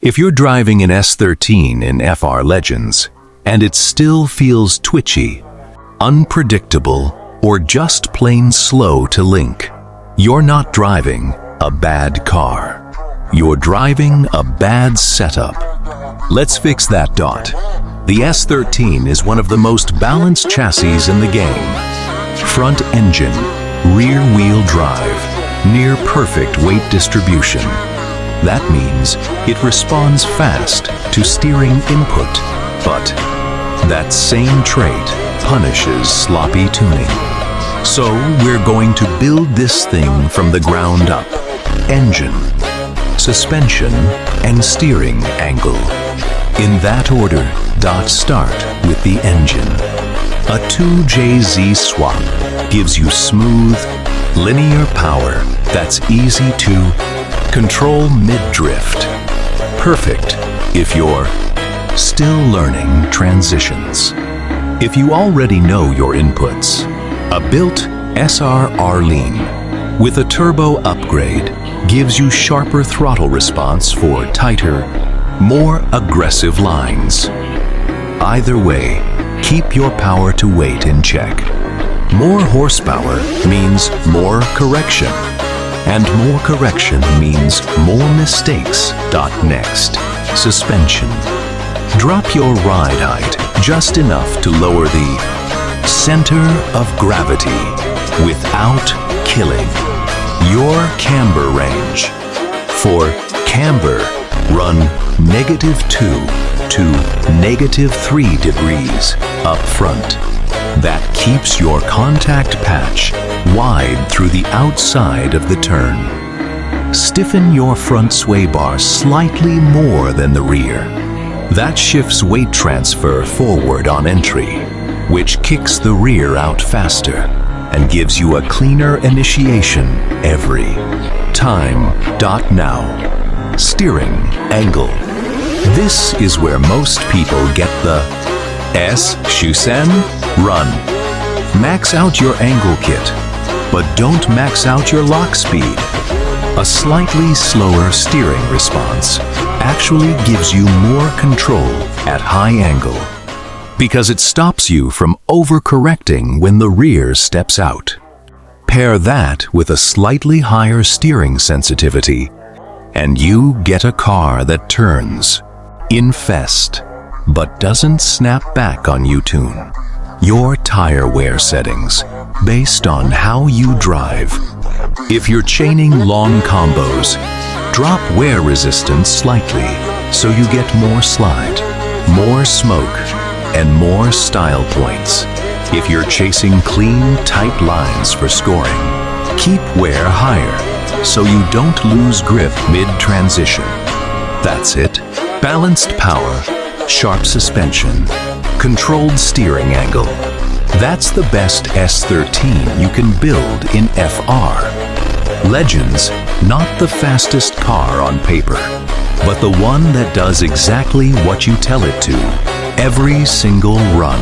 If you're driving an S13 in FR Legends and it still feels twitchy, unpredictable, or just plain slow to link, you're not driving a bad car. You're driving a bad setup. Let's fix that dot. The S13 is one of the most balanced chassis in the game. Front engine, rear wheel drive, near perfect weight distribution. That means it responds fast to steering input, but that same trait punishes sloppy tuning. So we're going to build this thing from the ground up. Engine, suspension, and steering angle. In that order, start with the engine. A 2JZ swap gives you smooth, linear power that's easy to control mid-drift. Perfect if you're still learning transitions. If you already know your inputs, a built SR Lean with a turbo upgrade gives you sharper throttle response for tighter, more aggressive lines. Either way, keep your power to weight in check. More horsepower means more correction, and more correction means more mistakes. Next, suspension. Drop your ride height just enough to lower the center of gravity without killing your camber range. For camber, run -2 to -3 degrees up front. That keeps your contact patch wide through the outside of the turn. Stiffen your front sway bar slightly more than the rear. That shifts weight transfer forward on entry, which kicks the rear out faster and gives you a cleaner initiation every time. Now, steering angle. This is where most people get the S13 run. Max out your angle kit, but don't max out your lock speed. A slightly slower steering response actually gives you more control at high angle because it stops you from overcorrecting when the rear steps out. Pair that with a slightly higher steering sensitivity, and you get a car that turns, infest, but doesn't snap back on you tune. Your tire wear settings based on how you drive. If you're chaining long combos, drop wear resistance slightly so you get more slide, more smoke, and more style points. If you're chasing clean, tight lines for scoring, keep wear higher so you don't lose grip mid-transition. That's it. Balanced power, sharp suspension, controlled steering angle. That's the best S13 you can build in FR. Legends, not the fastest car on paper, but the one that does exactly what you tell it to every single run.